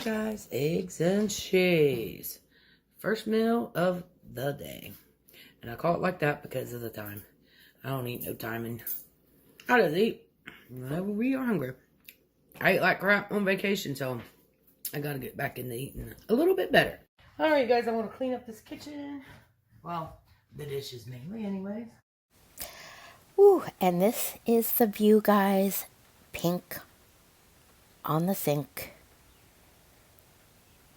guys, eggs and cheese. First meal of the day. And I call it like that because of the time. I don't eat no timing. I just eat whenever we are hungry. I ate like crap on vacation, so I gotta get back into eating a little bit better. Alright guys, I want to clean up this kitchen. Well, the dishes mainly anyways. Ooh, and this is the view, guys. Pink on the sink.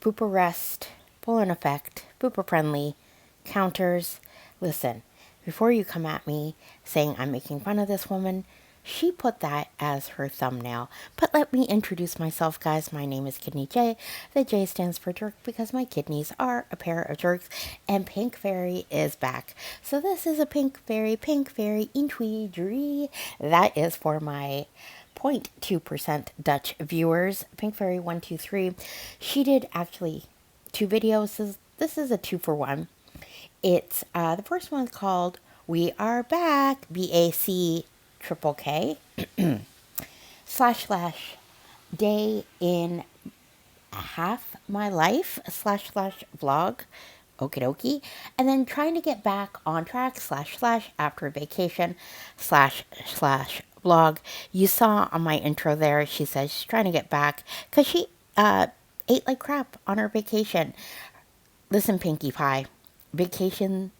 Booper rest, full in effect, booper friendly, counters. Listen, before you come at me saying I'm making fun of this woman, she put that as her thumbnail. But let me introduce myself, guys. My name is Kidneyjay. The J stands for jerk because my kidneys are a pair of jerks, and Pink Fairy is back. So this is a Pink Fairy intrigue. That is for my 0.2% Dutch viewers. Pink Fairy 123. She did actually 2 videos. This is a 2-for-1. It's the first one's called We Are Back, BAC triple K / day in half my life / vlog. Okie dokie. And then trying to get back on track / after vacation / vlog. You saw on my intro there, she says she's trying to get back because she ate like crap on her vacation. Listen, Pinkie Pie, vacation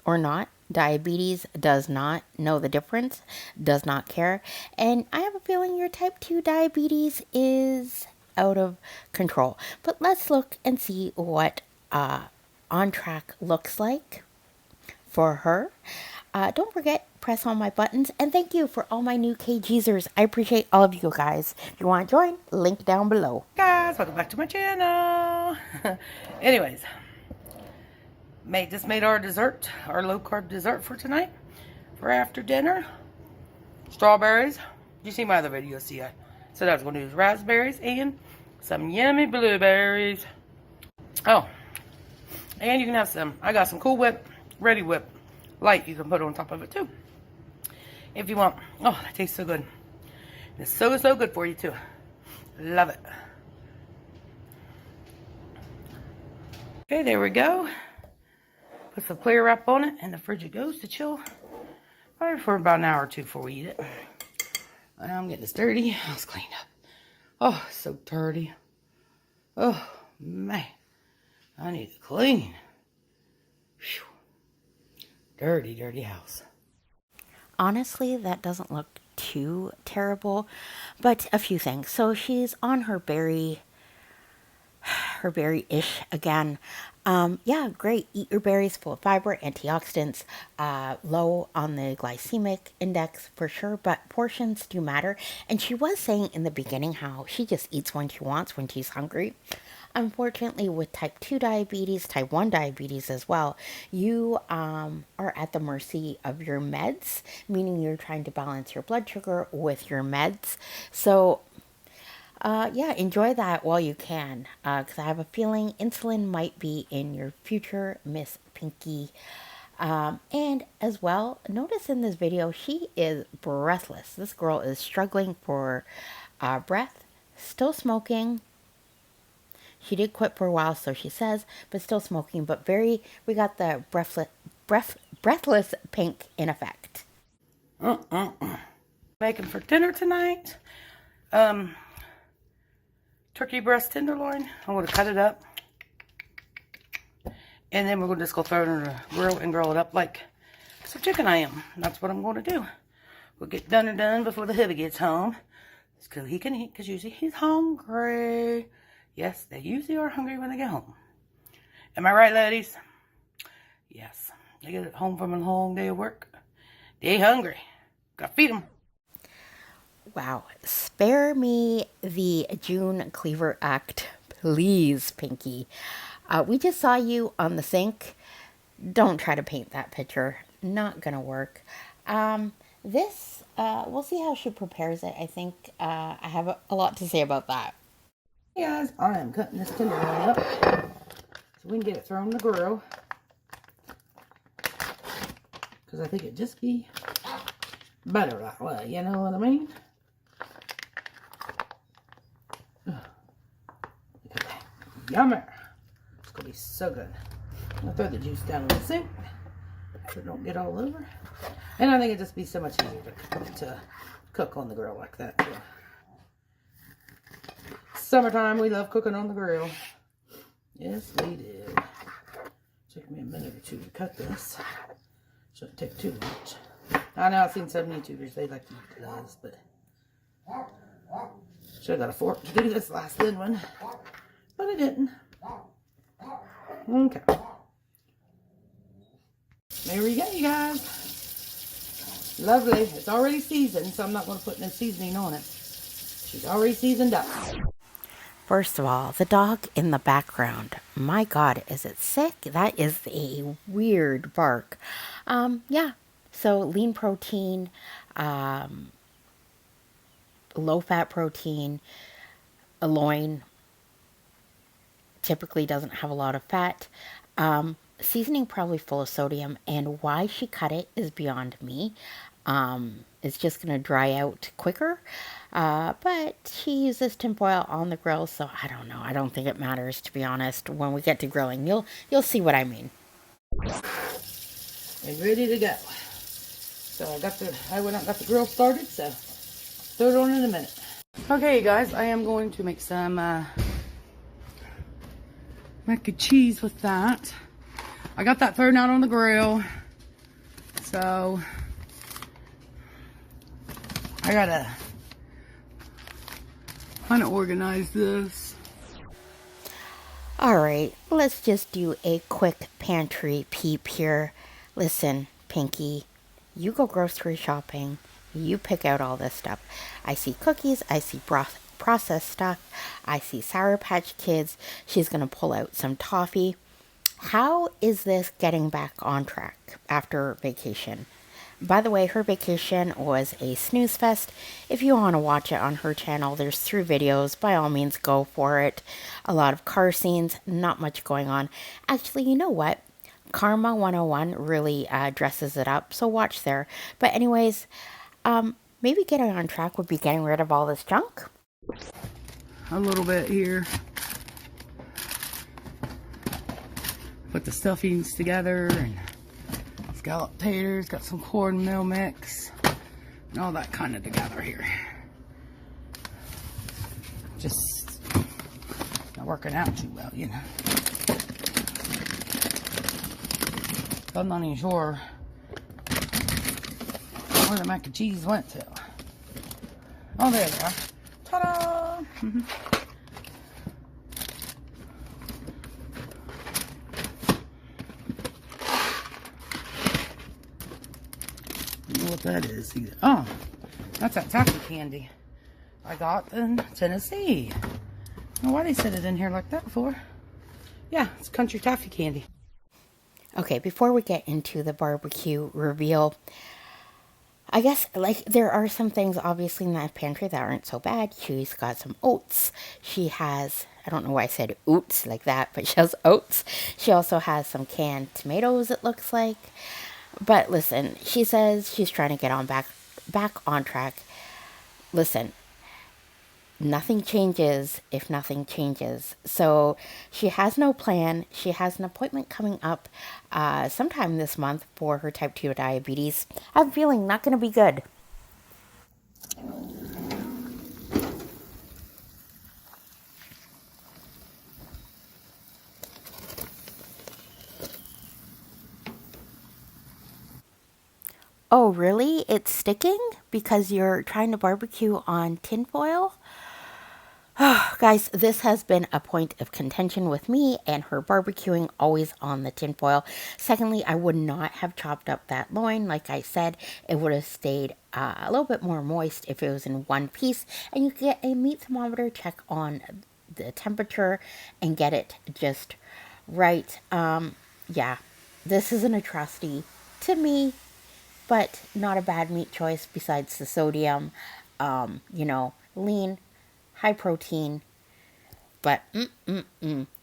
or not, diabetes does not know the difference, does not care. And I have a feeling your type 2 diabetes is out of control. But let's look and see what on track looks like for her. Don't forget, press all my buttons. And thank you for all my new KGzers. I appreciate all of you guys. If you want to join, link down below. Guys, welcome back to my channel. Anyways, just made our dessert, our low-carb dessert for tonight, for after dinner. Strawberries. You see my other video, see I said I was going to use raspberries and some yummy blueberries. Oh, and you can have some, I got some Cool Whip, Ready Whip light you can put on top of it too, if you want. Oh, that tastes so good. It's so good for you too. Love it. Okay, there we go. Put some clear wrap on it, and the fridge it goes to chill probably for about an hour or 2 before we eat it. I'm getting this dirty. Let's clean up. Oh, so dirty. Oh, man. I need to clean. Whew. Dirty, dirty house. Honestly, that doesn't look too terrible, but a few things. So she's on her berry-ish again. Yeah, great. Eat your berries, full of fiber, antioxidants, low on the glycemic index for sure, but portions do matter. And she was saying in the beginning how she just eats when she wants, when she's hungry. Unfortunately, with type 2 diabetes, type 1 diabetes as well, you are at the mercy of your meds, meaning you're trying to balance your blood sugar with your meds. So yeah, enjoy that while you can, because I have a feeling insulin might be in your future, Miss Pinky. And as well, notice in this video, she is breathless. This girl is struggling for breath, still smoking. She did quit for a while, so she says, but still smoking, but we got the breathless Pink in effect. Making for dinner tonight. Turkey breast tenderloin. I'm going to cut it up. And then we're going to just go throw it in the grill and grill it up like some chicken I am. That's what I'm going to do. We'll get done before the hubby gets home. So he can eat, because usually he's hungry. Yes, they usually are hungry when they get home. Am I right, ladies? Yes. They get home from a long day of work. They hungry. Gotta feed them. Wow. Spare me the June Cleaver act, please, Pinky. We just saw you on the sink. Don't try to paint that picture. Not gonna work. This, we'll see how she prepares it. I think I have a lot to say about that. Hey guys, I am cutting this tenderloin up so we can get it thrown in the grill. Because I think it'd just be better that way, you know what I mean? Look at that. Yummy. It's going to be so good. I'll throw the juice down in the sink so it don't get all over. And I think it'd just be so much easier to cook on the grill like that too. Summertime, we love cooking on the grill. Yes, we do. Took me a minute or two to cut this. Shouldn't take too much. I know I've seen some YouTubers, they like to use gloves, but should have got a fork to do this last thin one, but I didn't. Okay. There we go, you guys. Lovely. It's already seasoned, so I'm not going to put no seasoning on it. She's already seasoned up. First of all, the dog in the background. My God, is it sick? That is a weird bark. Yeah. So lean protein, low fat protein, a loin typically doesn't have a lot of fat. Seasoning probably full of sodium, and why she cut it is beyond me. It's just going to dry out quicker. But she uses tinfoil on the grill, so I don't know. I don't think it matters, to be honest. When we get to grilling, you'll see what I mean. And ready to go. So I went out and got the grill started, so throw it on in a minute. Okay, you guys, I am going to make some mac and cheese with that. I got that thrown out on the grill, so I gotta kind of organize this. Alright, let's just do a quick pantry peep here. Listen, Pinky, you go grocery shopping. You pick out all this stuff. I see cookies. I see processed stuff. I see Sour Patch Kids. She's going to pull out some toffee. How is this getting back on track after vacation? By the way, her vacation was a snooze fest. If you want to watch it on her channel, there's 3 videos. By all means, go for it. A lot of car scenes, not much going on. Actually, you know what? Karma 101 really dresses it up, so watch there. But anyways, maybe getting on track would be getting rid of all this junk. A little bit here. Put the stuffings together and scalloped taters, got some cornmeal mix, and all that kind of together here. Just not working out too well, you know. I'm not even sure where the mac and cheese went to. Oh, there they are. Ta-da! What that is either. Oh, that's that taffy candy I got in Tennessee. I don't know why they set it in here like that for. Yeah, it's country taffy candy. Okay, before we get into the barbecue reveal, I guess, like, there are some things, obviously, in that pantry that aren't so bad. She's got some oats. She has, I don't know why I said oats like that, but she has oats. She also has some canned tomatoes, it looks like. But listen, she says she's trying to get on back on track. Listen, nothing changes if nothing changes. So she has no plan. She has an appointment coming up sometime this month for her type 2 diabetes. I have a feeling not going to be good. Oh, really? It's sticking because you're trying to barbecue on tinfoil? Guys, this has been a point of contention with me and her barbecuing always on the tinfoil. Secondly, I would not have chopped up that loin. Like I said, it would have stayed a little bit more moist if it was in one piece. And you can get a meat thermometer, check on the temperature and get it just right. Yeah, this is an atrocity to me, but not a bad meat choice besides the sodium. You know, lean, high protein, but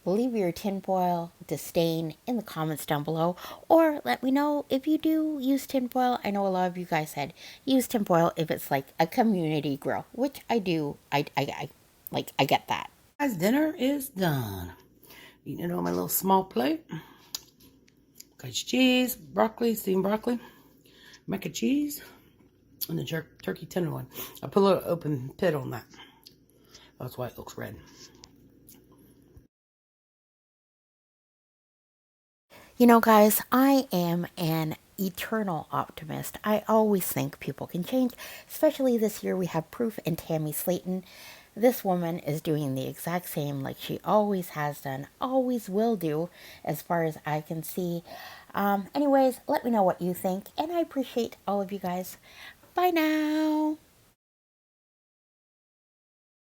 leave your tinfoil disdain in the comments down below, or let me know if you do use tinfoil. I know a lot of you guys said use tinfoil if it's like a community grill, which I do. I get that. Guys, dinner is done. Eating it on my little small plate. Cottage cheese, broccoli, steamed broccoli, mac and cheese, and the turkey tenderloin. I put a little open pit on that. That's why it looks red. You know, guys, I am an eternal optimist. I always think people can change, especially this year we have proof in Tammy Slayton. This woman is doing the exact same like she always has done, always will do, as far as I can see. Anyways, let me know what you think, and I appreciate all of you guys. Bye now.